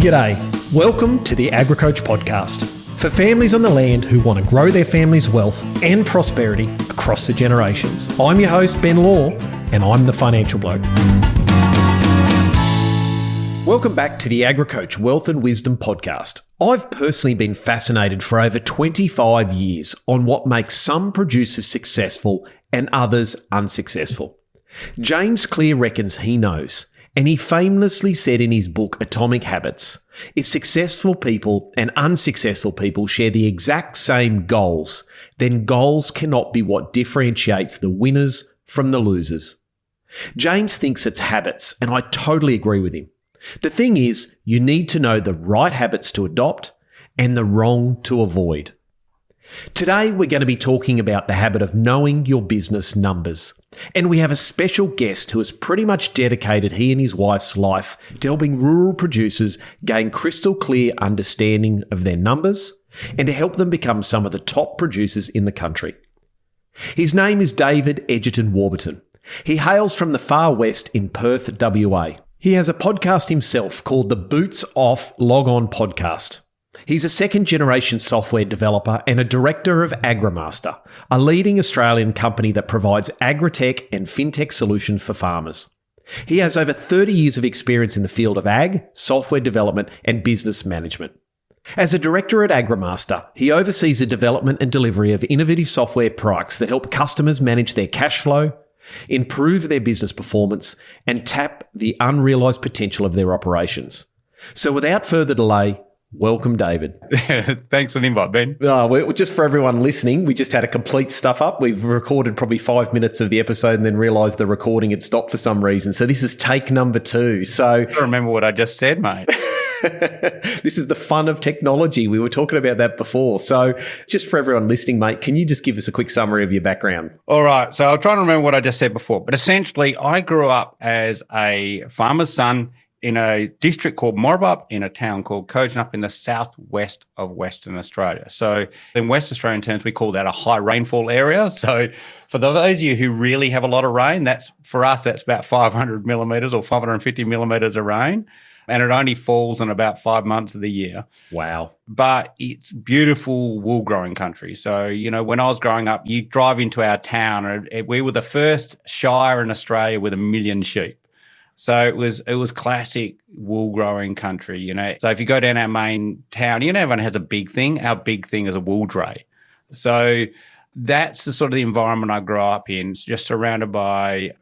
G'day. Welcome to the Agricoach podcast for families on the land who want to grow their family's wealth and prosperity across the generations. I'm your host, Ben Law, and I'm the financial bloke. Welcome back to the Agricoach Wealth and Wisdom podcast. I've personally been fascinated for over 25 years on what makes some producers successful and others unsuccessful. James Clear reckons he knows, and he famously said in his book Atomic Habits, if successful people and unsuccessful people share the exact same goals, then goals cannot be what differentiates the winners from the losers. James thinks it's habits, and I totally agree with him. The thing is, you need to know the right habits to adopt and the wrong to avoid. Today, we're going to be talking about the habit of knowing your business numbers. And we have a special guest who has pretty much dedicated he and his wife's life to helping rural producers gain crystal clear understanding of their numbers and to help them become some of the top producers in the country. His name is David Egerton-Warburton. He hails from the far west in Perth, WA. He has a podcast himself called the Boots Off Log On Podcast. He's a second-generation software developer and a director of Agrimaster, a leading Australian company that provides agri-tech and fintech solutions for farmers. He has over 30 years of experience in the field of ag, software development, and business management. As a director at Agrimaster, he oversees the development and delivery of innovative software products that help customers manage their cash flow, improve their business performance, and tap the unrealised potential of their operations. So without further delay, welcome, David. Thanks for the invite, Ben. Just for everyone listening, we just had a complete stuff up. We've recorded probably 5 minutes of the episode and then realised the recording had stopped for some reason. So this is take number 2. So I don't remember what I just said, mate. This is the fun of technology. We were talking about that before. So just for everyone listening, mate, can you just give us a quick summary of your background? All right. So I'll try and remember what I just said before. But essentially, I grew up as a farmer's son in a district called Morabup, in a town called Coach, up in the southwest of Western Australia. So in West Australian terms, we call that a high rainfall area. So for those of you who really have a lot of rain, that's about 500 millimetres or 550 millimetres of rain. And it only falls in about 5 months of the year. Wow. But it's beautiful wool growing country. So, when I was growing up, you drive into our town and we were the first shire in Australia with 1 million sheep. So it was classic wool growing country, So if you go down our main town, everyone has a big thing. Our big thing is a wool dray. So that's the sort of the environment I grew up in, just surrounded by,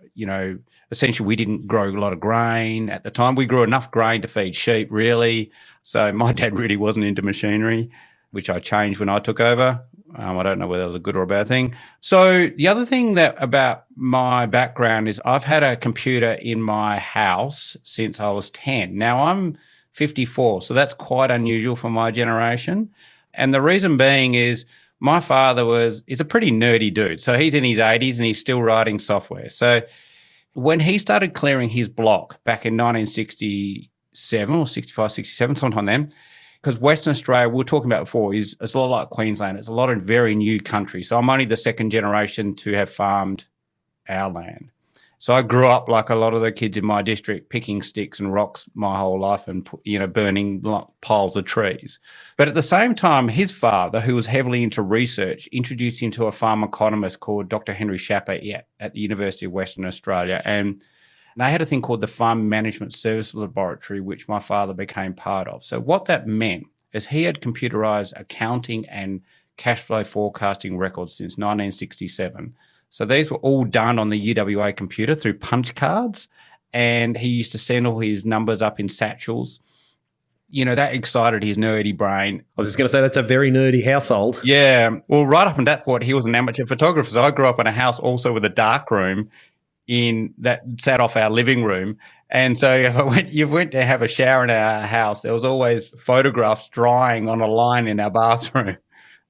essentially we didn't grow a lot of grain at the time. We grew enough grain to feed sheep, really. So my dad really wasn't into machinery, which I changed when I took over. I don't know whether that was a good or a bad thing. So the other thing about my background is I've had a computer in my house since I was 10. Now I'm 54, so that's quite unusual for my generation. And the reason being is my father is a pretty nerdy dude. So he's in his 80s and he's still writing software. So when he started clearing his block back in 1967 or 65, 67, sometime then, because Western Australia, we were talking about before, it's a lot like Queensland. It's a lot of very new country. So I'm only the second generation to have farmed our land. So I grew up like a lot of the kids in my district, picking sticks and rocks my whole life and, burning piles of trees. But at the same time, his father, who was heavily into research, introduced him to a farm economist called Dr. Henry Schapper at the University of Western Australia. And they had a thing called the Farm Management Services Laboratory, which my father became part of. So what that meant is he had computerized accounting and cash flow forecasting records since 1967. So these were all done on the UWA computer through punch cards, and he used to send all his numbers up in satchels. That excited his nerdy brain. I was just going to say that's a very nerdy household. Yeah. Well, right up in that point, he was an amateur photographer. So I grew up in a house also with a dark room that sat off our living room. And so if you went to have a shower in our house, there was always photographs drying on a line in our bathroom.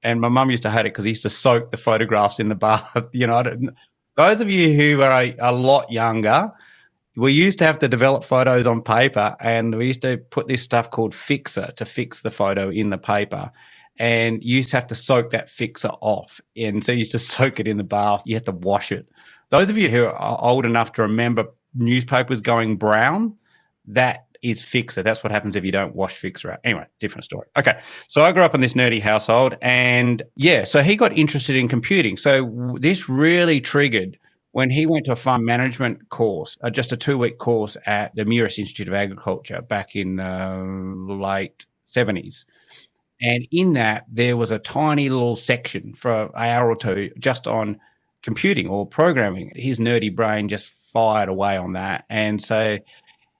And my mum used to hate it because he used to soak the photographs in the bath. Those of you who are a lot younger, we used to have to develop photos on paper, and we used to put this stuff called fixer to fix the photo in the paper. And you used to have to soak that fixer off. And so you used to soak it in the bath. You had to wash it. Those of you who are old enough to remember newspapers going brown, that is Fixer. That's what happens if you don't wash Fixer out. Anyway, different story. Okay. So I grew up in this nerdy household, and so he got interested in computing. So this really triggered when he went to a farm management course, just a 2-week course at the Muris Institute of Agriculture back in the late 70s. And in that, there was a tiny little section for an hour or two just on computing or programming. His nerdy brain just fired away on that. And so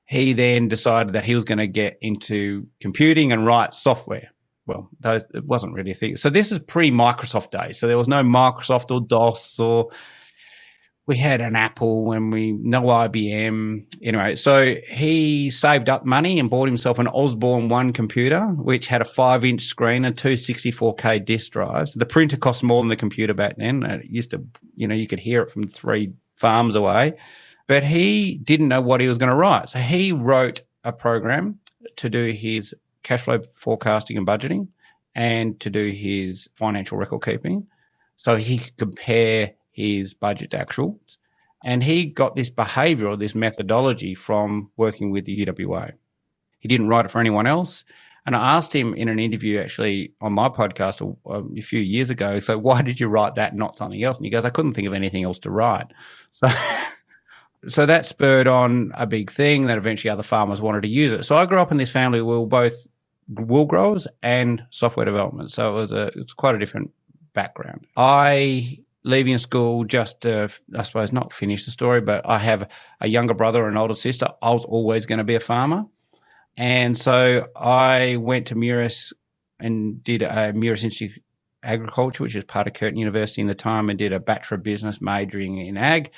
he then decided that he was going to get into computing and write software. Well, it wasn't really a thing. So this is pre-Microsoft days. So there was no Microsoft or DOS, or we had an Apple and no IBM. Anyway, so he saved up money and bought himself an Osborne 1 computer, which had a 5-inch screen and 2 64K disk drives. The printer cost more than the computer back then. It used to, you could hear it from 3 farms away. But he didn't know what he was going to write. So he wrote a program to do his cash flow forecasting and budgeting and to do his financial record keeping, so he could compare his budget to actuals. And he got this behavior or this methodology from working with the UWA. He didn't write it for anyone else. And I asked him in an interview actually on my podcast a few years ago, so why did you write that and not something else? And he goes, I couldn't think of anything else to write. So that spurred on a big thing that eventually other farmers wanted to use it. So I grew up in this family where we were both wool growers and software development. So it's quite a different background. Leaving school, just I suppose not finish the story, but I have a younger brother and an older sister. I was always going to be a farmer. And so I went to Muris and did a Muris Institute of Agriculture, which is part of Curtin University in the time, and did a Bachelor of Business majoring in ag.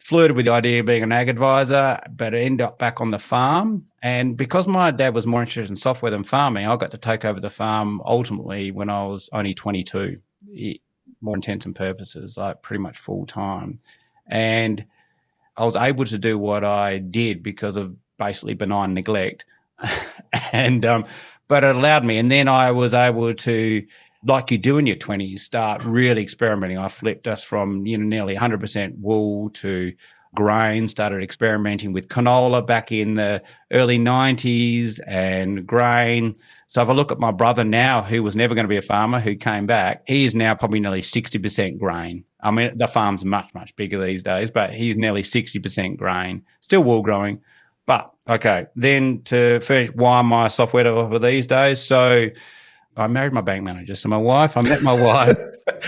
Flirted with the idea of being an ag advisor, but I ended up back on the farm. And because my dad was more interested in software than farming, I got to take over the farm ultimately when I was only 22. More intents and purposes, like pretty much full time. And I was able to do what I did because of basically benign neglect. But it allowed me. And then I was able to, like you do in your 20s, start really experimenting. I flipped us from nearly 100% wool to grain, started experimenting with canola back in the early 90s and grain. So if I look at my brother now, who was never going to be a farmer, who came back, he is now probably nearly 60% grain. I mean, the farm's much, much bigger these days, but he's nearly 60% grain, still wool growing. But, okay, then to finish, why am I a software developer these days? So I married my bank manager. So I met my wife.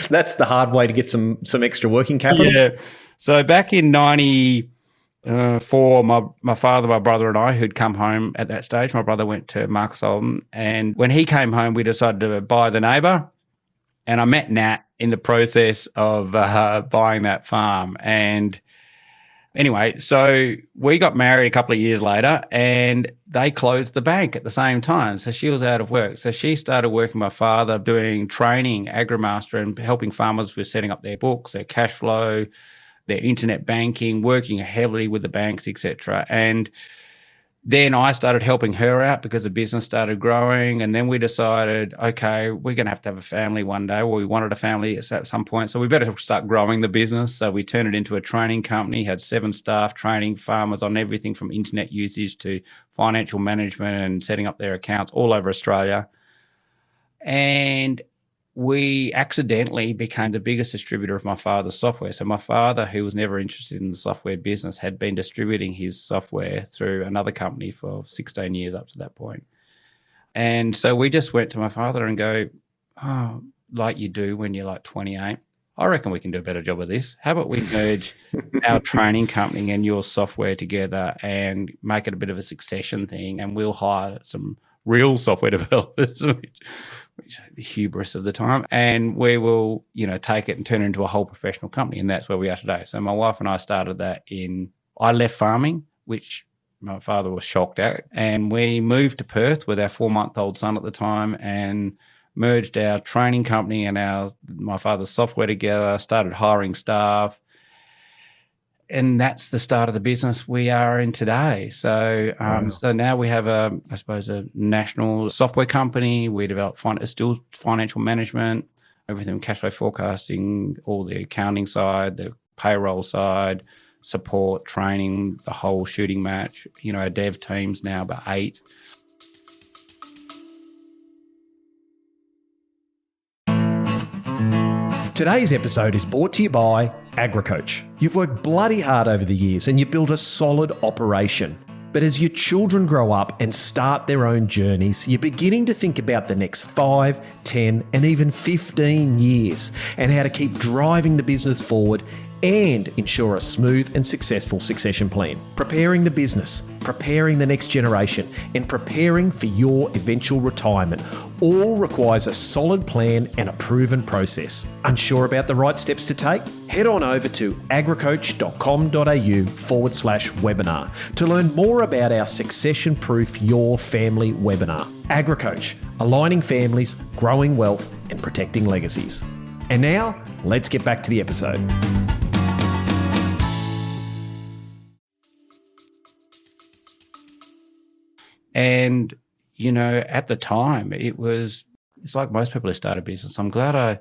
That's the hard way to get some extra working capital. Yeah. So back in 94, my father, my brother and I, who'd come home at that stage, my brother went to Marcus Oldham, and when he came home, we decided to buy the neighbour, and I met Nat in the process of buying that farm. And anyway, so we got married a couple of years later, and they closed the bank at the same time. So she was out of work. So she started working with my father, doing training, AgriMaster, and helping farmers with setting up their books, their cash flow, their internet banking, working heavily with the banks, etc. And then I started helping her out because the business started growing. And then we decided, okay, we're going to have a family one day. Well, we wanted a family at some point, so we better start growing the business. So we turned it into a training company, had 7 staff training farmers on everything from internet usage to financial management and setting up their accounts all over Australia. And we accidentally became the biggest distributor of my father's software. So my father, who was never interested in the software business, had been distributing his software through another company for 16 years up to that point. And so we just went to my father and go, oh, like you do when you're like 28, I reckon we can do a better job of this. How about we merge our training company and your software together and make it a bit of a succession thing, and we'll hire some real software developers, which the hubris of the time, and we will, take it and turn it into a whole professional company. And that's where we are today. So my wife and I started that I left farming, which my father was shocked at, and we moved to Perth with our 4-month-old son at the time and merged our training company and my father's software together, started hiring staff. And that's the start of the business we are in today. So, wow. So now we have a national software company. We develop still financial management, everything, cash flow forecasting, all the accounting side, the payroll side, support, training, the whole shooting match. Our dev team's now about 8. Today's episode is brought to you by Agricoach. You've worked bloody hard over the years and you've built a solid operation. But as your children grow up and start their own journeys, you're beginning to think about the next 5, 10, and even 15 years and how to keep driving the business forward and ensure a smooth and successful succession plan. Preparing the business, preparing the next generation, and preparing for your eventual retirement all requires a solid plan and a proven process. Unsure about the right steps to take? Head on over to agricoach.com.au/webinar to learn more about our Succession Proof Your Family webinar. Agricoach, aligning families, growing wealth, and protecting legacies. And now, let's get back to the episode. And, at the time, it's like most people who start a business. I'm glad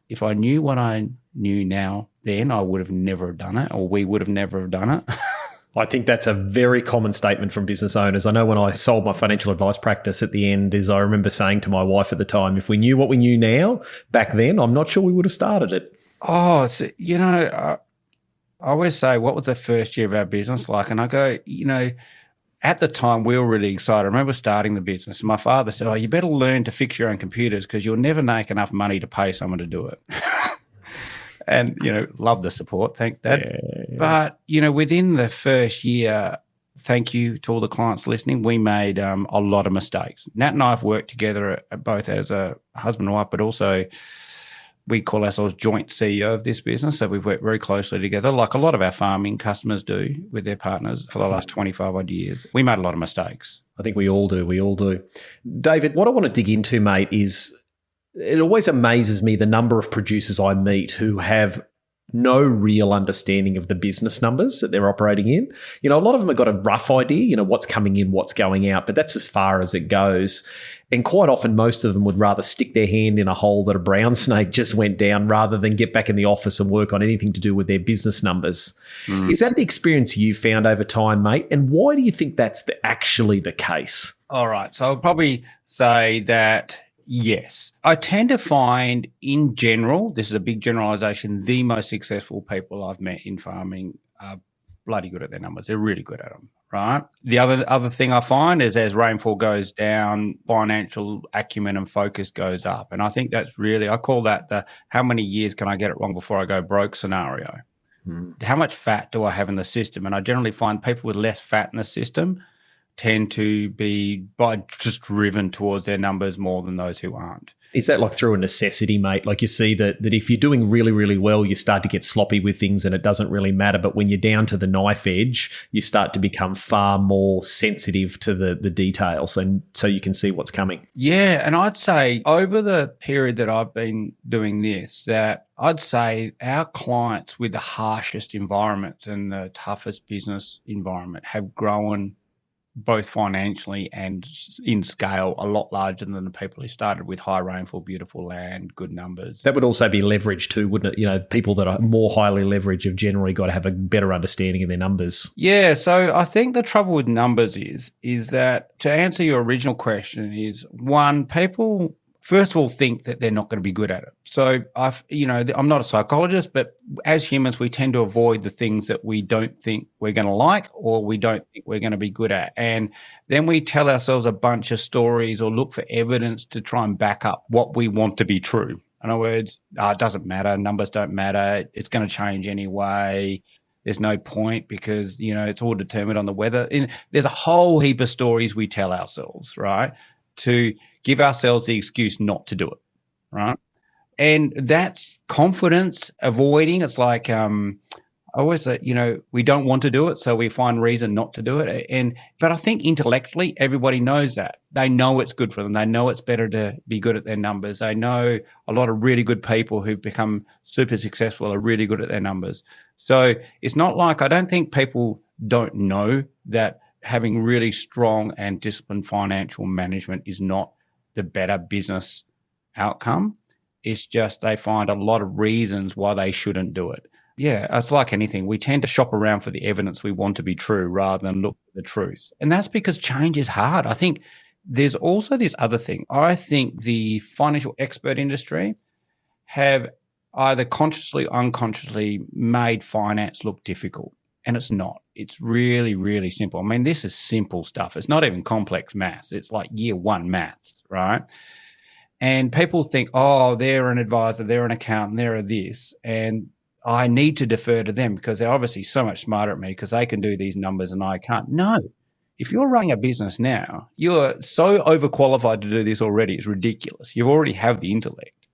if I knew what I knew now, then I would have never done it, or we would have never done it. I think that's a very common statement from business owners. I know when I sold my financial advice practice at the end, I remember saying to my wife at the time, if we knew what we knew now, back then, I'm not sure we would have started it. Oh, I always say, what was the first year of our business like? And I go, at the time, we were really excited. I remember starting the business. My father said, you better learn to fix your own computers because you'll never make enough money to pay someone to do it. And, love the support. Thanks, Dad. Yeah. But, within the first year, thank you to all the clients listening, we made a lot of mistakes. Nat and I have worked together both as a husband and wife, but also we call ourselves joint CEO of this business. So we've worked very closely together, like a lot of our farming customers do with their partners for the last 25 odd years. We made a lot of mistakes. I think we all do. We all do. David, what I want to dig into, mate, is it always amazes me the number of producers I meet who have no real understanding of the business numbers that they're operating in. A lot of them have got a rough idea, what's coming in, what's going out, but that's as far as it goes. And quite often, most of them would rather stick their hand in a hole that a brown snake just went down rather than get back in the office and work on anything to do with their business numbers. Is that the experience you found over time, mate? And why do you think that's actually the case? All right. So I'll probably say that, yes. I tend to find in general, this is a big generalization, the most successful people I've met in farming are bloody good at their numbers. They're really good at them, right? The other thing I find is as rainfall goes down, financial acumen and focus goes up. And I think that's really, I call that the how many years can I get it wrong before I go broke scenario. How much fat do I have in the system? And I generally find people with less fat in the system tend to be just driven towards their numbers more than those who aren't. Is that like through a necessity, mate? Like you see that if you're doing really, really well, you start to get sloppy with things and it doesn't really matter. But when you're down to the knife edge, you start to become far more sensitive to the details, and so you can see what's coming. Yeah, and I'd say over the period that I've been doing this, that I'd say our clients with the harshest environments and the toughest business environment have grown both financially and in scale a lot larger than the people who started with high rainfall, beautiful land, good numbers. That would also be leverage too, wouldn't it? People that are more highly leveraged have generally got to have a better understanding of their numbers. Yeah, so I think the trouble with numbers is that, to answer your original question, is one, people first of all think that they're not going to be good at it. So I'm not a psychologist, but as humans, we tend to avoid the things that we don't think we're going to like or we don't think we're going to be good at. And then we tell ourselves a bunch of stories or look for evidence to try and back up what we want to be true. In other words, it doesn't matter. Numbers don't matter. It's going to change anyway. There's no point because, it's all determined on the weather. And there's a whole heap of stories we tell ourselves, right, to give ourselves the excuse not to do it, right? And that's confidence avoiding. It's like I always say, we don't want to do it, so we find reason not to do it. But I think intellectually, everybody knows that. They know it's good for them. They know it's better to be good at their numbers. They know a lot of really good people who've become super successful are really good at their numbers. So it's not like, I don't think people don't know that having really strong and disciplined financial management is not the better business outcome. It's just they find a lot of reasons why they shouldn't do it. Yeah, it's like anything. We tend to shop around for the evidence we want to be true rather than look for the truth. And that's because change is hard. I think there's also this other thing. I think the financial expert industry have either consciously or unconsciously made finance look difficult. And it's not. It's really, really simple. I mean, this is simple stuff. It's not even complex maths. It's like year one maths, right? And people think, oh, they're an advisor, they're an accountant, they're this. And I need to defer to them because they're obviously so much smarter at me because they can do these numbers and I can't. No. If you're running a business now, you're so overqualified to do this already. It's ridiculous. You already have the intellect.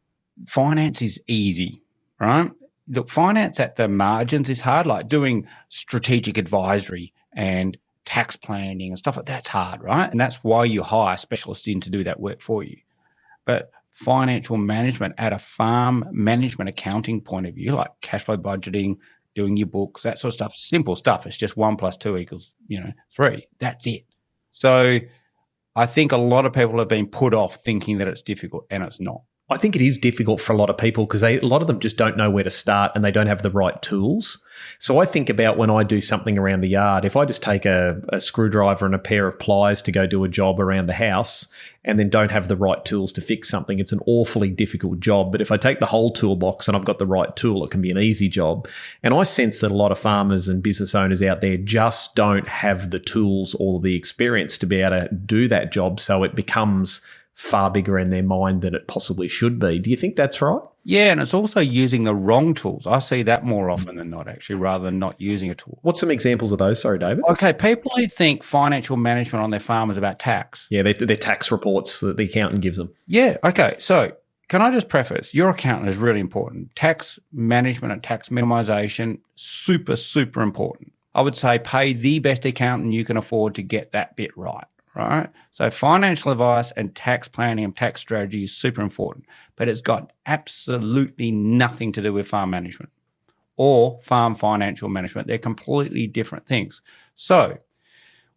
Finance is easy, right? Look, finance at the margins is hard, like doing strategic advisory and tax planning and stuff like that's hard, right? And that's why you hire specialists in to do that work for you. But financial management at a farm management accounting point of view, like cash flow budgeting, doing your books, that sort of stuff, simple stuff. It's just 1 + 2 = 3. That's it. So I think a lot of people have been put off thinking that it's difficult, and it's not. I think it is difficult for a lot of people because a lot of them just don't know where to start and they don't have the right tools. So I think about when I do something around the yard, if I just take a screwdriver and a pair of pliers to go do a job around the house and then don't have the right tools to fix something, it's an awfully difficult job. But if I take the whole toolbox and I've got the right tool, it can be an easy job. And I sense that a lot of farmers and business owners out there just don't have the tools or the experience to be able to do that job. So it becomes far bigger in their mind than it possibly should be. Do you think that's right? Yeah, and it's also using the wrong tools. I see that more often than not, actually, rather than not using a tool. What's some examples of those? Sorry, David. Okay, people who think financial management on their farm is about tax. Yeah, they're tax reports that the accountant gives them. Yeah, okay. So can I just preface, your accountant is really important. Tax management and tax minimization, super, super important. I would say pay the best accountant you can afford to get that bit right. Right? So financial advice and tax planning and tax strategy is super important, but it's got absolutely nothing to do with farm management or farm financial management. They're completely different things. So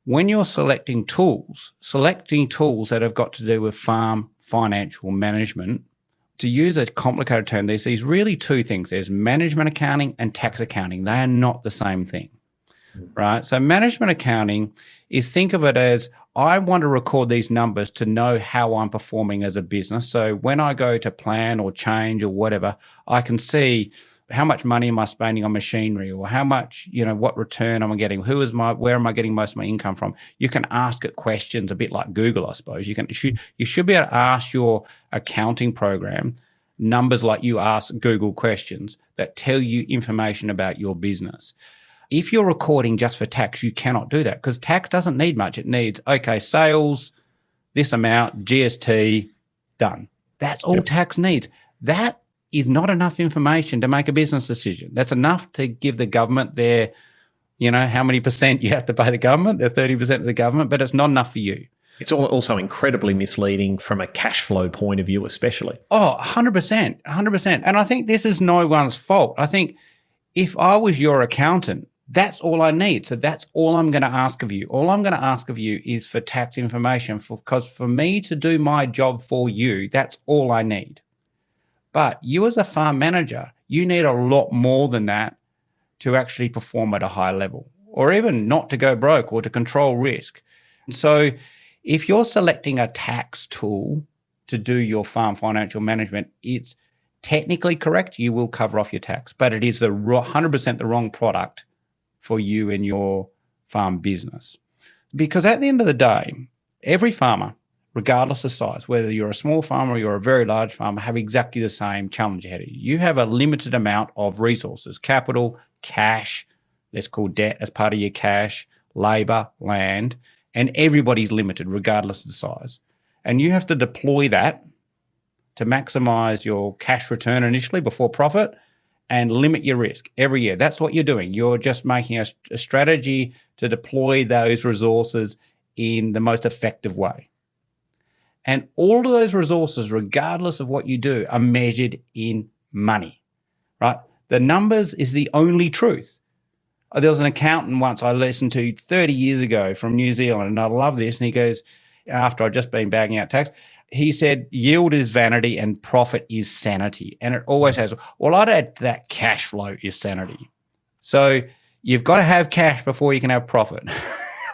when you're selecting tools that have got to do with farm financial management, to use a complicated term, there's these really two things. There's management accounting and tax accounting. They are not the same thing, right? So management accounting is, think of it as, I want to record these numbers to know how I'm performing as a business. So when I go to plan or change or whatever, I can see how much money am I spending on machinery, or how much, what return am I getting? Where am I getting most of my income from? You can ask it questions, a bit like Google, I suppose. You should be able to ask your accounting program numbers like you ask Google questions that tell you information about your business. If you're recording just for tax, you cannot do that because tax doesn't need much. It needs, sales, this amount, GST, done. That's all tax needs. That is not enough information to make a business decision. That's enough to give the government their, how many percent you have to pay the government, their 30% of the government, but it's not enough for you. It's also incredibly misleading from a cash flow point of view, especially. Oh, 100%, 100%. And I think this is no one's fault. I think if I was your accountant, that's all I need. So that's all I'm going to ask of you. All I'm going to ask of you is for tax information because for me to do my job for you, that's all I need. But you as a farm manager, you need a lot more than that to actually perform at a high level, or even not to go broke or to control risk. And so if you're selecting a tax tool to do your farm financial management, it's technically correct. You will cover off your tax, but it is 100% the wrong product for you and your farm business. Because at the end of the day, every farmer, regardless of size, whether you're a small farmer or you're a very large farmer, have exactly the same challenge ahead of you. You have a limited amount of resources, capital, cash, let's call debt as part of your cash, labor, land, and everybody's limited regardless of the size. And you have to deploy that to maximize your cash return initially before profit and limit your risk every year. That's what you're doing. You're just making a strategy to deploy those resources in the most effective way. And all of those resources, regardless of what you do, are measured in money, right? The numbers is the only truth. There was an accountant once I listened to 30 years ago from New Zealand, and I love this. And he goes, after I'd just been bagging out tax, He said, yield is vanity and profit is sanity. And it always has. Well, I'd add to that cash flow is sanity. So you've got to have cash before you can have profit,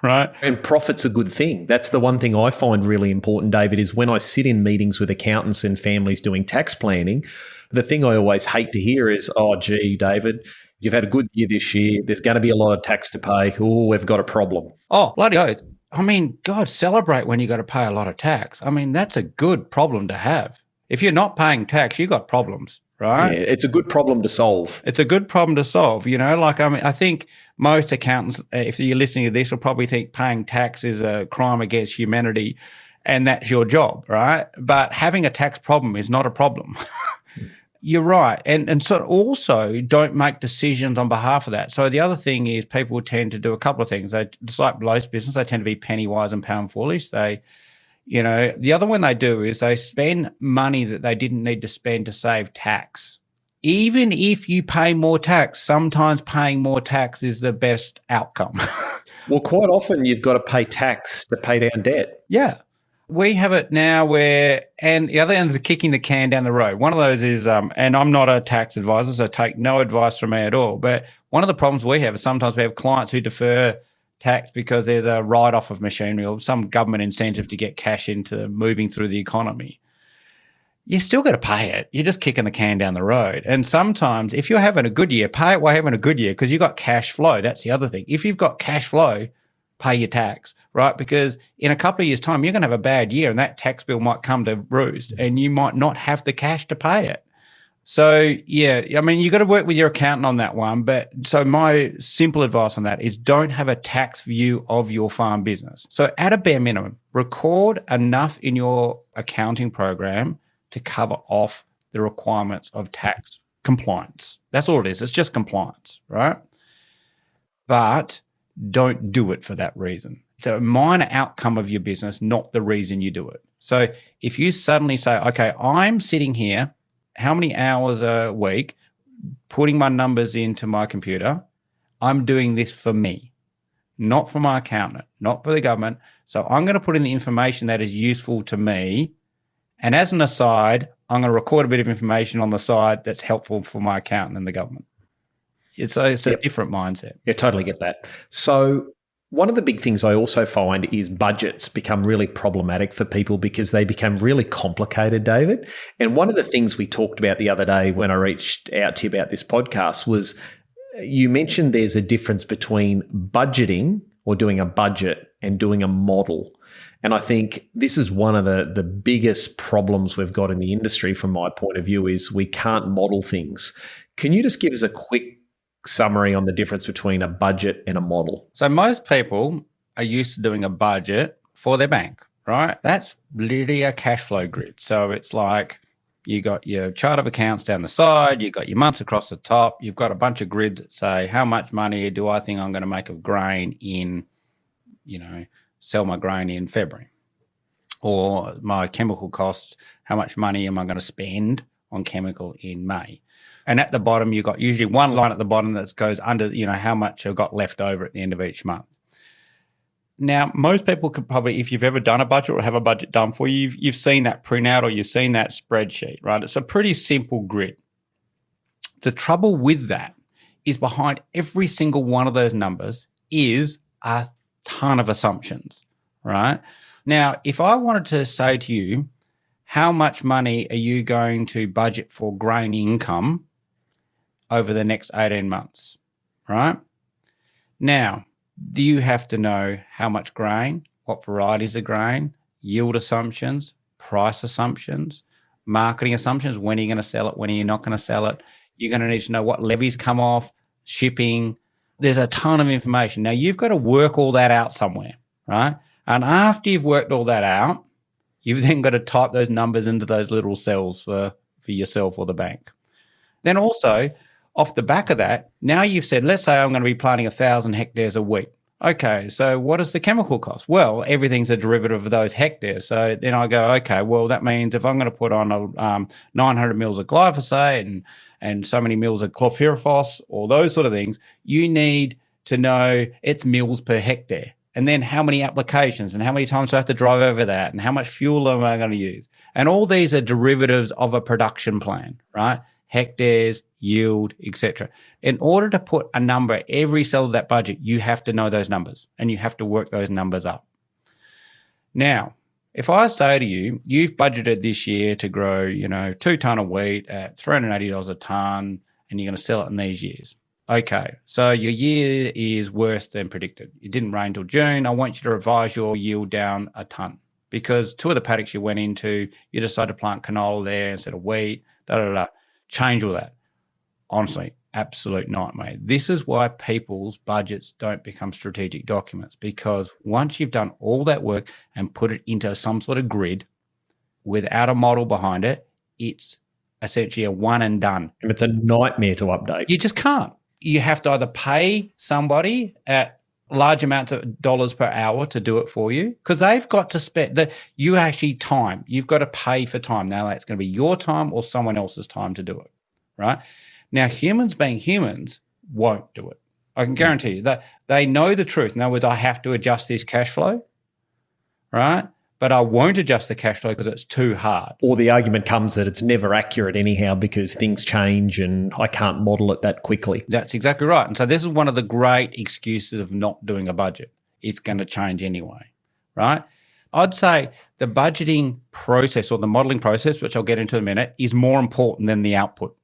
right? And profit's a good thing. That's the one thing I find really important, David, is when I sit in meetings with accountants and families doing tax planning, the thing I always hate to hear is, oh, gee, David, you've had a good year this year. There's going to be a lot of tax to pay. Oh, we've got a problem. Oh, bloody oath. I mean, God, celebrate when you got to pay a lot of tax. I mean, that's a good problem to have. If you're not paying tax, you got problems, right? Yeah, it's a good problem to solve. It's a good problem to solve, you know. Like, I mean, I think most accountants, if you're listening to this, will probably think paying tax is a crime against humanity and that's your job, right? But having a tax problem is not a problem. You're right. And so also don't make decisions on behalf of that. So the other thing is people tend to do a couple of things. It's like most business, they tend to be penny wise and pound foolish. The other one they do is they spend money that they didn't need to spend to save tax. Even if you pay more tax, sometimes paying more tax is the best outcome. Well, quite often you've got to pay tax to pay down debt. Yeah. We have it now and the other end is kicking the can down the road. One of those is, and I'm not a tax advisor, so take no advice from me at all. But one of the problems we have is sometimes we have clients who defer tax because there's a write-off of machinery or some government incentive to get cash into moving through the economy. You still got to pay it. You're just kicking the can down the road. And sometimes if you're having a good year, pay it while having a good year because you got cash flow. That's the other thing. If you've got cash flow, pay your tax, right? Because in a couple of years' time, you're going to have a bad year and that tax bill might come to roost and you might not have the cash to pay it. So, yeah, I mean, you got to work with your accountant on that one. But so my simple advice on that is don't have a tax view of your farm business. So at a bare minimum, record enough in your accounting program to cover off the requirements of tax compliance. That's all it is. It's just compliance, right? But don't do it for that reason. It's a minor outcome of your business, not the reason you do it. So if you suddenly say, okay, I'm sitting here, how many hours a week, putting my numbers into my computer, I'm doing this for me, not for my accountant, not for the government. So I'm going to put in the information that is useful to me. And as an aside, I'm going to record a bit of information on the side that's helpful for my accountant and the government. It's a different mindset. Yeah, totally get that. So one of the big things I also find is budgets become really problematic for people because they become really complicated, David. And one of the things we talked about the other day when I reached out to you about this podcast was you mentioned there's a difference between budgeting or doing a budget and doing a model. And I think this is one of the biggest problems we've got in the industry from my point of view is we can't model things. Can you just give us a quick summary on the difference between a budget and a model? So most people are used to doing a budget for their bank, right? That's literally a cash flow grid. So it's like you got your chart of accounts down the side, you got your months across the top, you've got a bunch of grids that say how much money do I think I'm going to make of grain in, sell my grain in February, or my chemical costs, how much money am I going to spend on chemical in May? And at the bottom, you've got usually one line at the bottom that goes under, how much I've got left over at the end of each month. Now, most people could probably, if you've ever done a budget or have a budget done for you, you've seen that printout or you've seen that spreadsheet, right? It's a pretty simple grid. The trouble with that is behind every single one of those numbers is a ton of assumptions, right? Now, if I wanted to say to you, how much money are you going to budget for grain income over the next 18 months, right? Now, do you have to know how much grain, what varieties of grain, yield assumptions, price assumptions, marketing assumptions, when are you going to sell it, when are you not going to sell it? You're going to need to know what levies come off, shipping. There's a ton of information. Now, you've got to work all that out somewhere, right? And after you've worked all that out, you've then got to type those numbers into those little cells for yourself or the bank. Then also, off the back of that, now you've said, let's say I'm going to be planting 1,000 hectares of wheat. Okay, so what is the chemical cost? Well, everything's a derivative of those hectares. So then I go, okay, well, that means if I'm going to put on 900 mils of glyphosate and so many mils of chlorpyrifos or those sort of things, you need to know it's mils per hectare. And then how many applications and how many times do I have to drive over that and how much fuel am I going to use? And all these are derivatives of a production plan, right? Hectares, yield, etc. In order to put a number every cell of that budget, you have to know those numbers and you have to work those numbers up. Now, if I say to you, you've budgeted this year to grow, 2 ton of wheat at $380 a ton, and you're going to sell it in these years. Okay, so your year is worse than predicted. It didn't rain till June. I want you to revise your yield down a ton because 2 of the paddocks you went into, you decided to plant canola there instead of wheat, Change all that. Honestly, absolute nightmare. This is why people's budgets don't become strategic documents, because once you've done all that work and put it into some sort of grid without a model behind it, it's essentially a one and done. And it's a nightmare to update. You just can't. You have to either pay somebody at large amounts of dollars per hour to do it for you, because they've got to spend you actually time. You've got to pay for time. Now that's going to be your time or someone else's time to do it, right? Now, humans being humans won't do it. I can guarantee you that they know the truth. In other words, I have to adjust this cash flow, right? But I won't adjust the cash flow because it's too hard. Or the argument comes that it's never accurate anyhow because things change and I can't model it that quickly. That's exactly right. And so this is one of the great excuses of not doing a budget. It's going to change anyway, right? I'd say the budgeting process or the modeling process, which I'll get into in a minute, is more important than the output,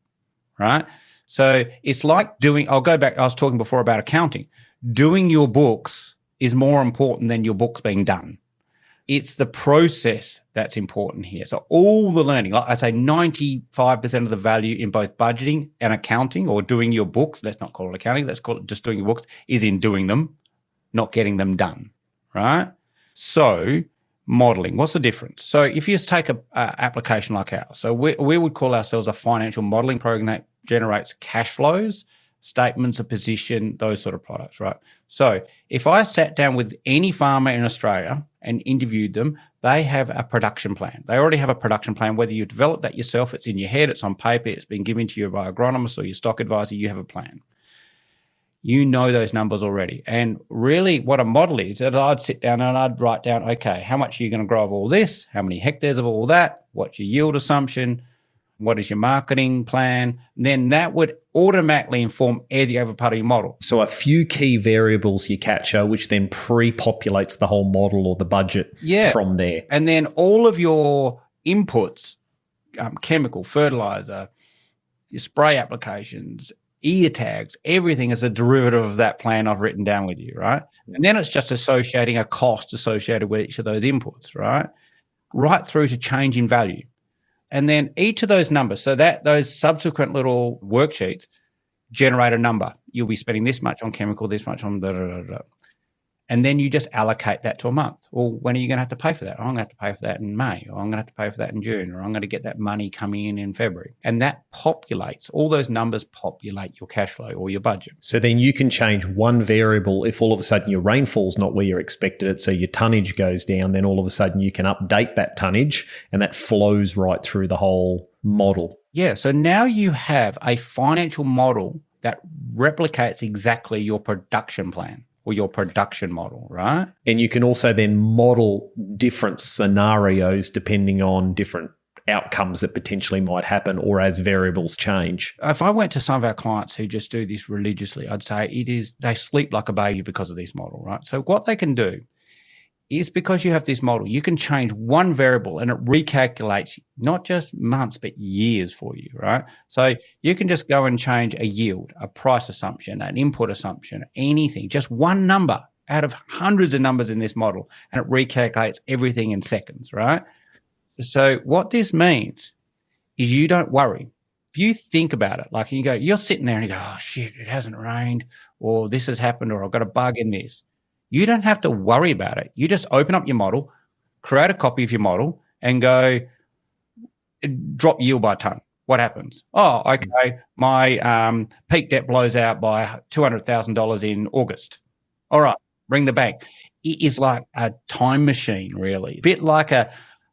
right? So it's like I'll go back, I was talking before about accounting. Doing your books is more important than your books being done. It's the process that's important here. So all the learning, like I say, 95% of the value in both budgeting and accounting or doing your books, let's not call it accounting, let's call it just doing your books, is in doing them, not getting them done, right? So modeling, what's the difference? So if you just take an application like ours, so we would call ourselves a financial modeling program that generates cash flows, statements of position, those sort of products, right? So if I sat down with any farmer in Australia and interviewed them, they have a production plan. They already have a production plan. Whether you develop that yourself, it's in your head, it's on paper, it's been given to you by agronomist or your stock advisor, you have a plan. You know those numbers already. And really what a model is that I'd sit down and I'd write down, okay, how much are you going to grow of all this? How many hectares of all that? What's your yield assumption? What is your marketing plan? And then that would automatically inform every other part of your model. So a few key variables you capture, which then pre-populates the whole model or the budget from there. And then all of your inputs, chemical, fertilizer, your spray applications, ear tags, everything is a derivative of that plan I've written down with you, right? And then it's just associating a cost associated with each of those inputs, right? Right through to change in value. And then each of those numbers, so that those subsequent little worksheets generate a number. You'll be spending this much on chemical, this much on da-da-da-da. And then you just allocate that to a month. Well, when are you going to have to pay for that? Oh, I'm going to have to pay for that in May, or I'm going to have to pay for that in June, or I'm going to get that money coming in February. And that populates, all those numbers populate your cash flow or your budget. So then you can change one variable if all of a sudden your rainfall's not where you expected it, so your tonnage goes down, then all of a sudden you can update that tonnage and that flows right through the whole model. Yeah, so now you have a financial model that replicates exactly your production plan or your production model, right? And you can also then model different scenarios depending on different outcomes that potentially might happen or as variables change. If I went to some of our clients who just do this religiously, I'd say they sleep like a baby because of this model, right? So what they can do is, because you have this model, you can change one variable and it recalculates not just months, but years for you, right? So you can just go and change a yield, a price assumption, an input assumption, anything, just one number out of hundreds of numbers in this model, and it recalculates everything in seconds, right? So what this means is you don't worry. If you think about it, like you're sitting there and you go, oh shit, it hasn't rained, or this has happened, or I've got a bug in this. You don't have to worry about it. You just open up your model, create a copy of your model, and go drop yield by ton. What happens? Oh, okay, my peak debt blows out by $200,000 in August. All right, ring the bank. It is like a time machine, really. A bit like a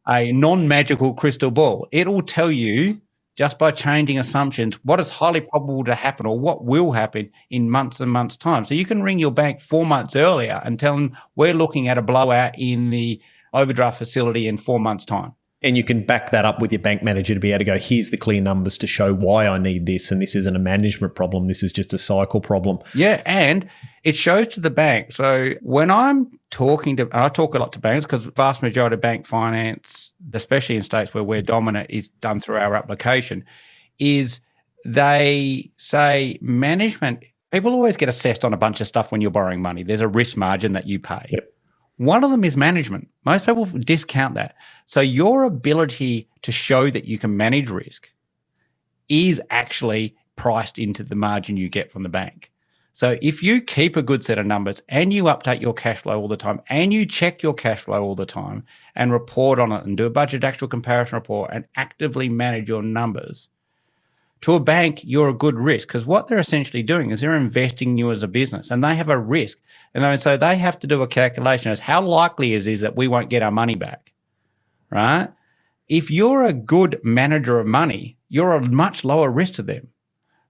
non-magical crystal ball. It will tell you just by changing assumptions, what is highly probable to happen or what will happen in months and months' time. So you can ring your bank 4 months earlier and tell them we're looking at a blowout in the overdraft facility in 4 months' time. And you can back that up with your bank manager to be able to go, here's the clear numbers to show why I need this. And this isn't a management problem. This is just a cycle problem. Yeah. And it shows to the bank. So when I talk a lot to banks because the vast majority of bank finance, especially in states where we're dominant, is done through our application, is they say management, people always get assessed on a bunch of stuff when you're borrowing money. There's a risk margin that you pay. Yep. One of them is management. Most people discount that. So your ability to show that you can manage risk is actually priced into the margin you get from the bank. So if you keep a good set of numbers and you update your cash flow all the time and you check your cash flow all the time and report on it and do a budget actual comparison report and actively manage your numbers, to a bank, you're a good risk because what they're essentially doing is they're investing in you as a business and they have a risk. And so they have to do a calculation as how likely is that we won't get our money back, right? If you're a good manager of money, you're a much lower risk to them.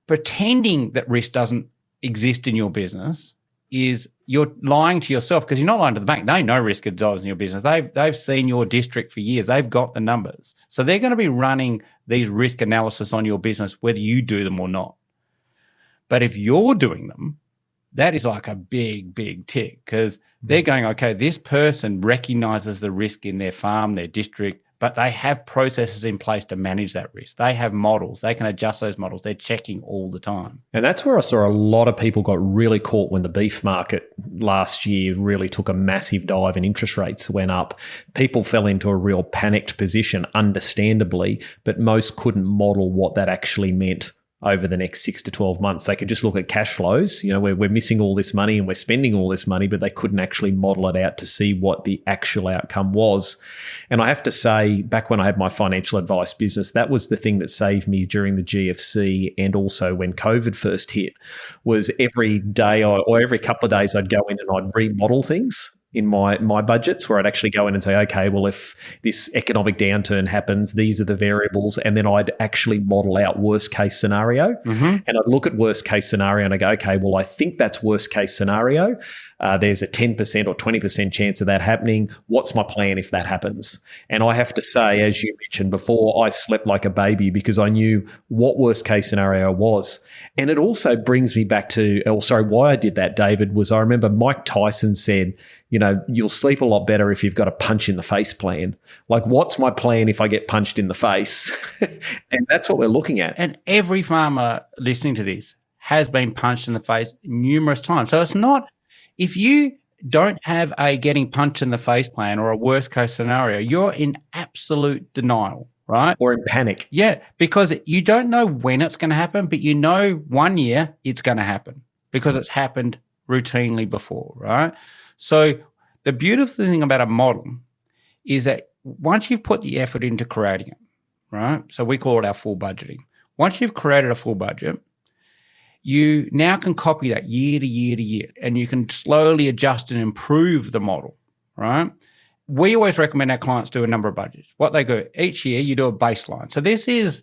Pretending that risk doesn't exist in your business is you're lying to yourself because you're not lying to the bank. They know risk of dollars in your business. They've seen your district for years. They've got the numbers. So they're going to be running these risk analysis on your business, whether you do them or not. But if you're doing them, that is like a big, big tick because they're going, okay, this person recognizes the risk in their farm, their district, but they have processes in place to manage that risk. They have models. They can adjust those models. They're checking all the time. And that's where I saw a lot of people got really caught when the beef market last year really took a massive dive and interest rates went up. People fell into a real panicked position, understandably, but most couldn't model what that actually meant over the next 6 to 12 months. They could just look at cash flows. You know, we're missing all this money and we're spending all this money, but they couldn't actually model it out to see what the actual outcome was. And I have to say, back when I had my financial advice business, that was the thing that saved me during the GFC and also when COVID first hit, was every day or every couple of days I'd go in and I'd remodel things in my budgets where I'd actually go in and say, okay, well, if this economic downturn happens, these are the variables. And then I'd actually model out worst case scenario. Mm-hmm. And I'd look at worst case scenario and I go, okay, well, I think that's worst case scenario. There's a 10% or 20% chance of that happening. What's my plan if that happens? And I have to say, as you mentioned before, I slept like a baby because I knew what worst case scenario was. And it also brings me back to, why I did that, David, was I remember Mike Tyson said, you know, you'll sleep a lot better if you've got a punch in the face plan. Like, what's my plan if I get punched in the face? And that's what we're looking at. And every farmer listening to this has been punched in the face numerous times. So it's not, if you don't have a getting punched in the face plan or a worst case scenario, you're in absolute denial, right? Or in panic. Yeah, because you don't know when it's going to happen, but you know 1 year it's going to happen because it's happened routinely before, right? So the beautiful thing about a model is that once you've put the effort into creating it, right? So we call it our full budgeting. Once you've created a full budget, you now can copy that year to year to year, and you can slowly adjust and improve the model, right? We always recommend our clients do a number of budgets. What they do each year, you do a baseline. So this is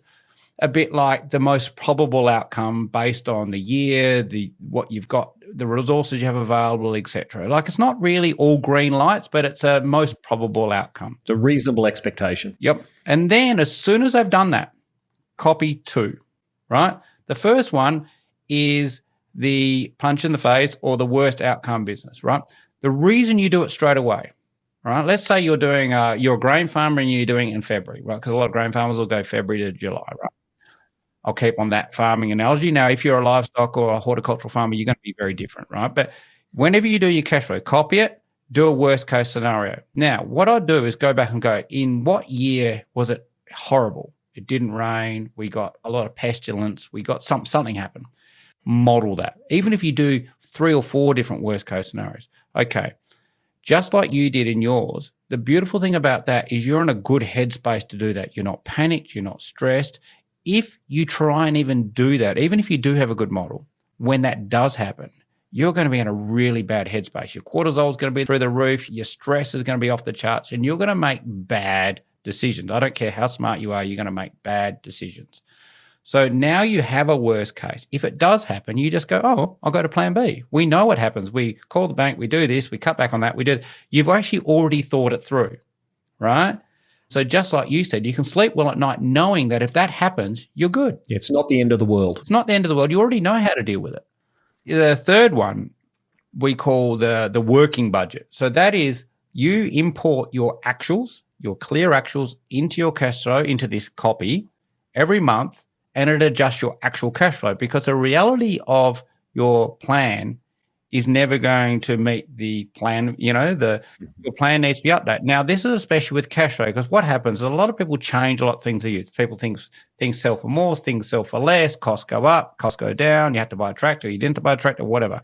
a bit like the most probable outcome based on the year, what you've got, the resources you have available, etc. Like, it's not really all green lights, but it's a most probable outcome. It's a reasonable expectation. Yep. And then as soon as they've done that, copy 2, right? The first one is the punch in the face or the worst outcome business, right? The reason you do it straight away, right? Let's say you're a grain farmer and you're doing it in February, right? Because a lot of grain farmers will go February to July, right? I'll keep on that farming analogy. Now, if you're a livestock or a horticultural farmer, you're going to be very different, right? But whenever you do your cash flow, copy it, do a worst case scenario. Now, what I'll do is go back and go, in what year was it horrible? It didn't rain. We got a lot of pestilence. We got something happen. Model that. Even if you do 3 or 4 different worst case scenarios. Okay. Just like you did in yours, the beautiful thing about that is you're in a good headspace to do that. You're not panicked. You're not stressed. If you try and even do that, even if you do have a good model, when that does happen, you're going to be in a really bad headspace. Your cortisol is going to be through the roof. Your stress is going to be off the charts, and you're going to make bad decisions. I don't care how smart you are, you're going to make bad decisions. So now you have a worst case. If it does happen, you just go, oh, I'll go to plan B. We know what happens. We call the bank, we do this, we cut back on that, we do. You've actually already thought it through, right? So just like you said, you can sleep well at night knowing that if that happens, you're good. It's not the end of the world. It's not the end of the world. You already know how to deal with it. The third one we call the working budget. So that is you import your actuals, your clear actuals into your cash flow, into this copy every month, and it adjusts your actual cash flow, because the reality of your plan is never going to meet the plan. Your plan needs to be updated. Now, this is especially with cash flow, because what happens is a lot of people change a lot of things they use. People think things sell for more, things sell for less, costs go up, costs go down, you have to buy a tractor, you didn't buy a tractor, whatever.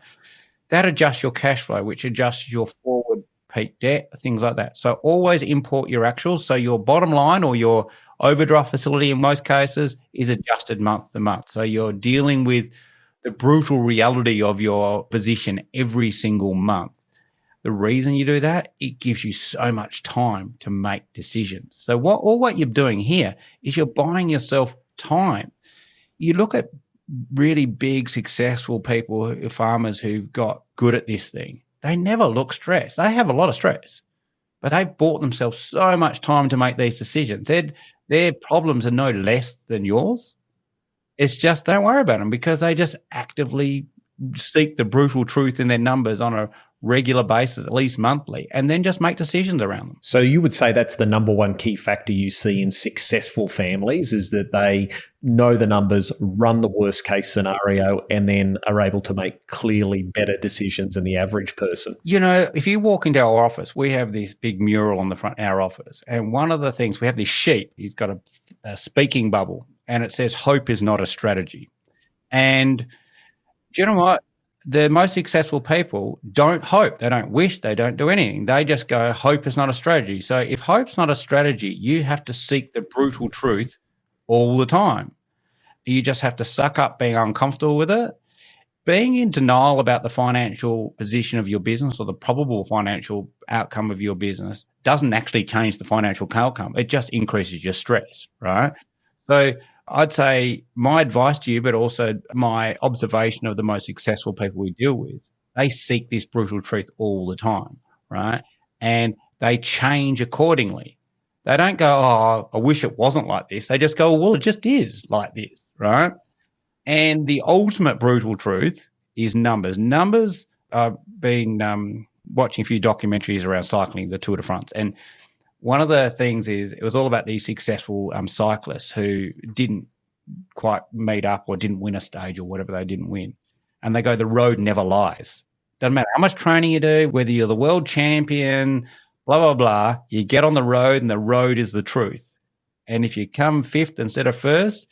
That adjusts your cash flow, which adjusts your forward peak debt, things like that. So always import your actuals. So your bottom line or your overdraft facility in most cases is adjusted month to month. So you're dealing with the brutal reality of your position every single month. The reason you do that, it gives you so much time to make decisions. So what you're doing here is you're buying yourself time. You look at really big, successful people, farmers who've got good at this thing. They never look stressed. They have a lot of stress, but they've bought themselves so much time to make these decisions. Their problems are no less than yours. It's just don't worry about them, because they just actively seek the brutal truth in their numbers on a regular basis, at least monthly, and then just make decisions around them. So you would say that's the number one key factor you see in successful families, is that they know the numbers, run the worst case scenario, and then are able to make clearly better decisions than the average person. If you walk into our office, we have this big mural on the front of our office. And one of the things, we have this sheep, he's got a speaking bubble, and it says, hope is not a strategy. And do you know what? The most successful people don't hope. They don't wish. They don't do anything. They just go, hope is not a strategy. So if hope's not a strategy, you have to seek the brutal truth all the time. You just have to suck up being uncomfortable with it. Being in denial about the financial position of your business or the probable financial outcome of your business doesn't actually change the financial outcome. It just increases your stress, right? So I'd say my advice to you, but also my observation of the most successful people we deal with, they seek this brutal truth all the time, right? And they change accordingly. They don't go, oh, I wish it wasn't like this. They just go, well, it just is like this, right? And the ultimate brutal truth is numbers. Numbers, I've been watching a few documentaries around cycling, the Tour de France, and one of the things is it was all about these successful cyclists who didn't quite meet up or didn't win a stage or whatever, they didn't win. And they go, the road never lies. Doesn't matter how much training you do, whether you're the world champion, blah, blah, blah, you get on the road and the road is the truth. And if you come fifth instead of first,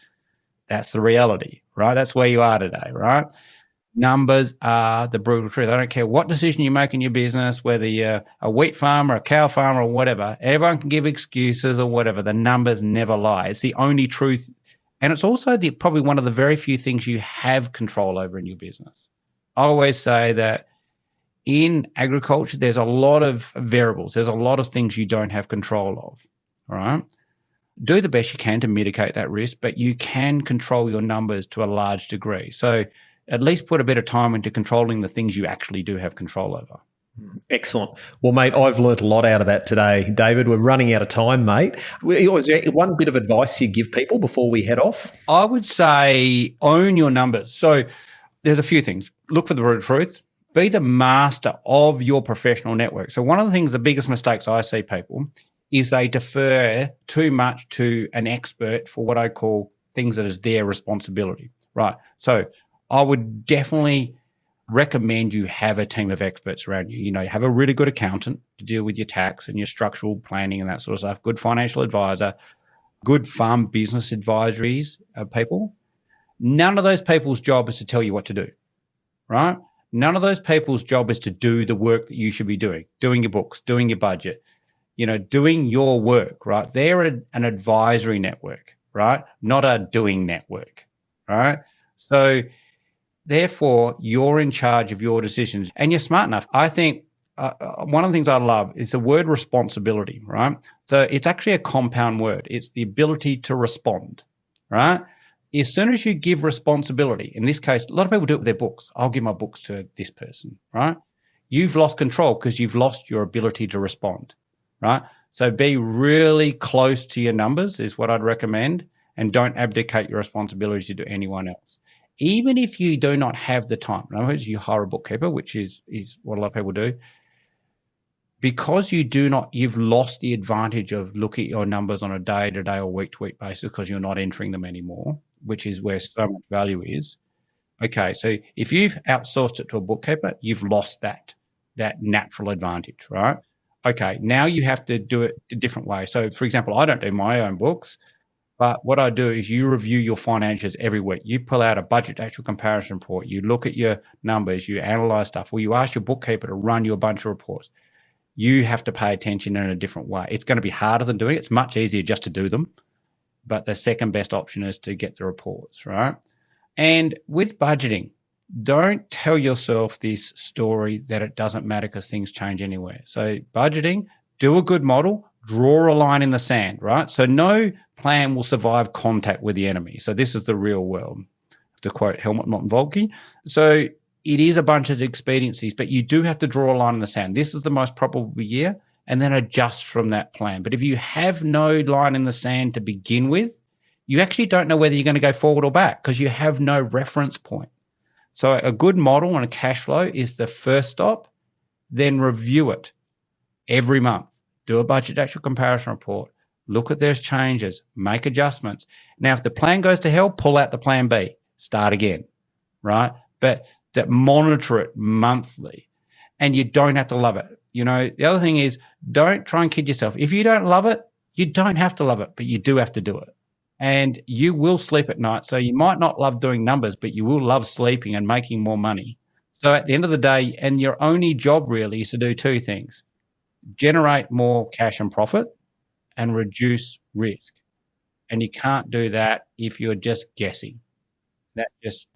that's the reality, right? That's where you are today, right? Numbers are the brutal truth. I don't care what decision you make in your business, whether you're a wheat farmer, a cow farmer, or whatever. Everyone can give excuses or whatever. The numbers never lie. It's the only truth. And it's also probably one of the very few things you have control over in your business. I always say that in agriculture, there's a lot of variables. There's a lot of things you don't have control of, all right? Do the best you can to mitigate that risk, but you can control your numbers to a large degree. So at least put a bit of time into controlling the things you actually do have control over. Excellent. Well, mate, I've learned a lot out of that today. David, we're running out of time, mate. Is there one bit of advice you give people before we head off? I would say own your numbers. So there's a few things. Look for the brutal truth. Be the master of your professional network. So one of the things, the biggest mistakes I see people is they defer too much to an expert for what I call things that is their responsibility, right? So I would definitely recommend you have a team of experts around you. Have a really good accountant to deal with your tax and your structural planning and that sort of stuff, good financial advisor, good farm business advisories people. None of those people's job is to tell you what to do, right? None of those people's job is to do the work that you should be doing your books, doing your budget, doing your work, right? They're an advisory network, right? Not a doing network, right? So therefore, you're in charge of your decisions and you're smart enough. I think one of the things I love is the word responsibility, right? So it's actually a compound word. It's the ability to respond, right? as soon as you give responsibility, in this case, a lot of people do it with their books. I'll give my books to this person, right? You've lost control because you've lost your ability to respond, right? So be really close to your numbers is what I'd recommend, and don't abdicate your responsibility to anyone else. Even if you do not have the time, in other words, you hire a bookkeeper, which is what a lot of people do, because you've lost the advantage of looking at your numbers on a day-to-day or week-to-week basis because you're not entering them anymore, which is where so much value is. Okay, so if you've outsourced it to a bookkeeper, you've lost that natural advantage, right? Okay, now you have to do it a different way. So, for example, I don't do my own books, but what I do is you review your financials every week. You pull out a budget actual comparison report. You look at your numbers, you analyze stuff, or you ask your bookkeeper to run you a bunch of reports. You have to pay attention in a different way. It's going to be harder than doing it. It's much easier just to do them, but the second best option is to get the reports, right? And with budgeting, don't tell yourself this story that it doesn't matter because things change anywhere. So budgeting, do a good model, draw a line in the sand, right? So no plan will survive contact with the enemy. So this is the real world, to quote Helmut Moltke. So it is a bunch of expediencies, but you do have to draw a line in the sand. This is the most probable year, and then adjust from that plan. But if you have no line in the sand to begin with, you actually don't know whether you're going to go forward or back because you have no reference point. So a good model and a cash flow is the first stop, then review it every month. Do a budget actual comparison report. Look at those changes, make adjustments. Now, if the plan goes to hell, pull out the plan B, start again, right? But monitor it monthly, and you don't have to love it. You know, the other thing is, don't try and kid yourself. If you don't love it, you don't have to love it, but you do have to do it. And you will sleep at night. So you might not love doing numbers, but you will love sleeping and making more money. So at the end of the day, and your only job really is to do two things: generate more cash and profit and reduce risk. And you can't do that if you're just guessing. That just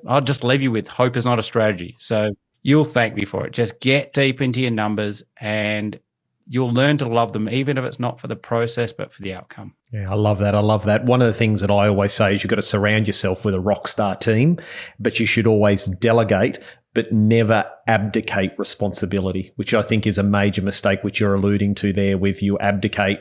I'll just leave you with hope is not a strategy. So you'll thank me for it. Just get deep into your numbers and you'll learn to love them, even if it's not for the process, but for the outcome. Yeah, I love that. I love that. One of the things that I always say is you've got to surround yourself with a rock star team, but you should always delegate, but never abdicate responsibility, which I think is a major mistake, which you're alluding to there with you abdicate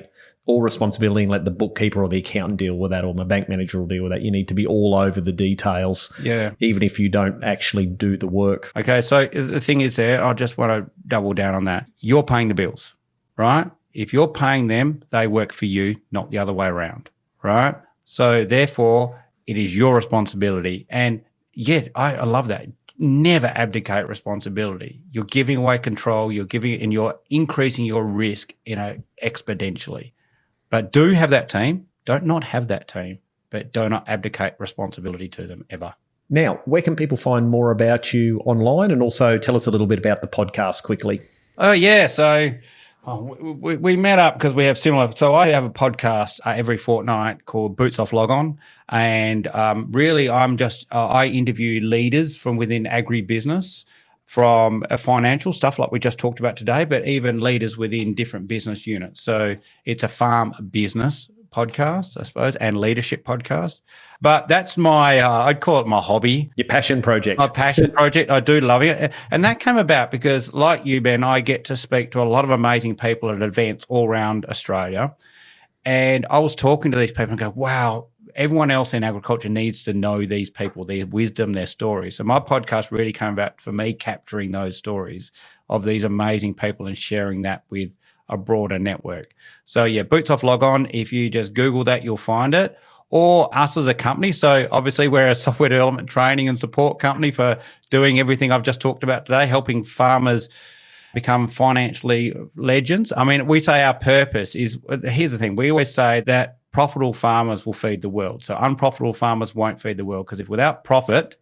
all responsibility and let the bookkeeper or the accountant deal with that, or my bank manager will deal with that. You need to be all over the details, even if you don't actually do the work. Okay, so the thing is there, I just want to double down on that. You're paying the bills, right? If you're paying them, they work for you, not the other way around, right? So therefore, it is your responsibility. And yet, I love that. Never abdicate responsibility. You're giving away control, and you're increasing your risk, exponentially. But do have that team. Don't not have that team, but do not abdicate responsibility to them ever. Now, where can people find more about you online? And also tell us a little bit about the podcast quickly. Oh, yeah. So we met up because we have similar. So I have a podcast every fortnight called Boots Off Log On. And really, I interview leaders from within agribusiness, from financial stuff like we just talked about today, but even leaders within different business units. So it's a farm business podcast, I suppose, and leadership podcast. But that's I'd call it my hobby. Your passion project. My passion project. I do love it. And that came about because, like you, Ben, I get to speak to a lot of amazing people at events all around Australia. And I was talking to these people and go, wow, everyone else in agriculture needs to know these people, their wisdom, their stories. So my podcast really came about for me capturing those stories of these amazing people and sharing that with a broader network. So yeah, Boots Off Log On. If you just Google that, you'll find it. Or us as a company. So obviously we're a software development training and support company for doing everything I've just talked about today, helping farmers become financially legends. I mean, we say our purpose is, here's the thing, we always say that profitable farmers will feed the world. So unprofitable farmers won't feed the world, because if without profit,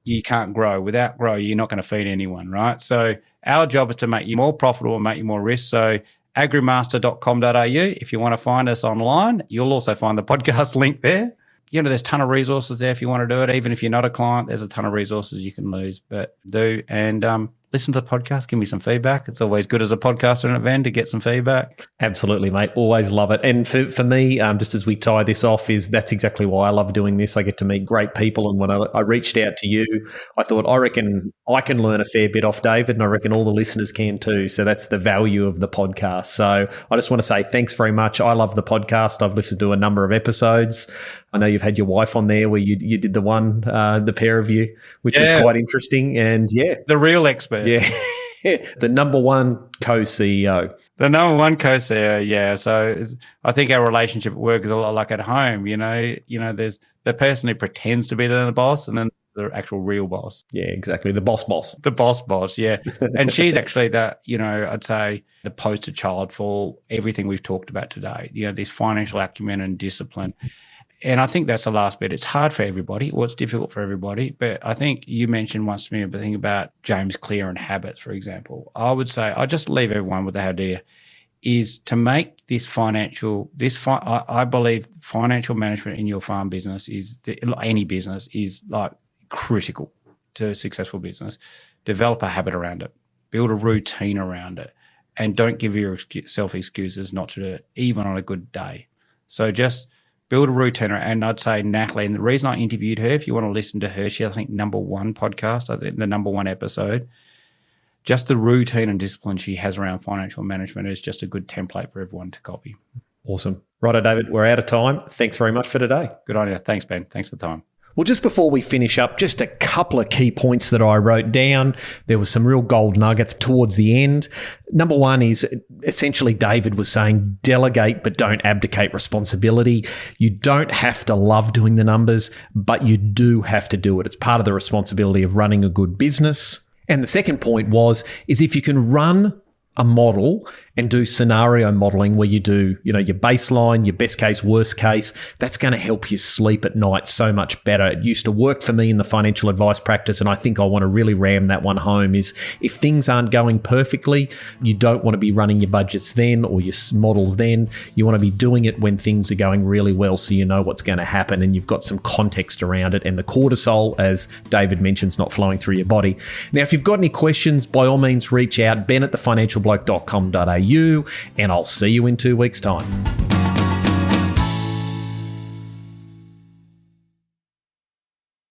you can't grow. Without grow, you're not going to feed anyone, right? So our job is to make you more profitable and make you more risk. So agrimaster.com.au, if you want to find us online, you'll also find the podcast link there. There's a ton of resources there if you want to do it. Even if you're not a client, there's a ton of resources you can lose, but do. And listen to the podcast, give me some feedback. It's always good as a podcaster and a vendor to get some feedback. Absolutely, mate. Always love it. And for me, just as we tie this off, that's exactly why I love doing this. I get to meet great people. And when I reached out to you, I thought, I reckon I can learn a fair bit off David, and I reckon all the listeners can too. So that's the value of the podcast. So I just want to say thanks very much. I love the podcast. I've listened to a number of episodes. I know you've had your wife on there where you did the one, the pair of you, which was quite interesting. And the real expert. Yeah. The number one co-CEO. The number one co-CEO, yeah. So I think our relationship at work is a lot like at home. There's the person who pretends to be the boss, and then the actual real boss. Yeah, exactly. The boss. The boss, yeah. And she's actually I'd say the poster child for everything we've talked about today. This financial acumen and discipline. And I think that's the last bit. It's hard for everybody, or it's difficult for everybody. But I think you mentioned once to me the thing about James Clear and habits, for example. I would say, I just leave everyone with the idea is to make I believe financial management in your farm business any business is like critical to a successful business. Develop a habit around it, build a routine around it, and don't give yourself excuses not to do it, even on a good day. So just build a routine. And I'd say Natalie, and the reason I interviewed her, if you want to listen to her, she, I think, number one podcast, I think the number one episode, just the routine and discipline she has around financial management is just a good template for everyone to copy. Awesome. Righto, David, we're out of time. Thanks very much for today. Good on you. Thanks, Ben. Thanks for the time. Well, just before we finish up, just a couple of key points that I wrote down. There was some real gold nuggets towards the end. Number one is essentially David was saying delegate, but don't abdicate responsibility. You don't have to love doing the numbers, but you do have to do it. It's part of the responsibility of running a good business. And the second point is if you can run a model and do scenario modeling where you do, your baseline, your best case, worst case, that's going to help you sleep at night so much better. It used to work for me in the financial advice practice, and I think I want to really ram that one home is if things aren't going perfectly, you don't want to be running your budgets then or your models then. You want to be doing it when things are going really well so you know what's going to happen and you've got some context around it, and the cortisol, as David mentions, not flowing through your body. Now, if you've got any questions, by all means reach out, ben@thefinancialbloke.com.au, and I'll see you in 2 weeks' time.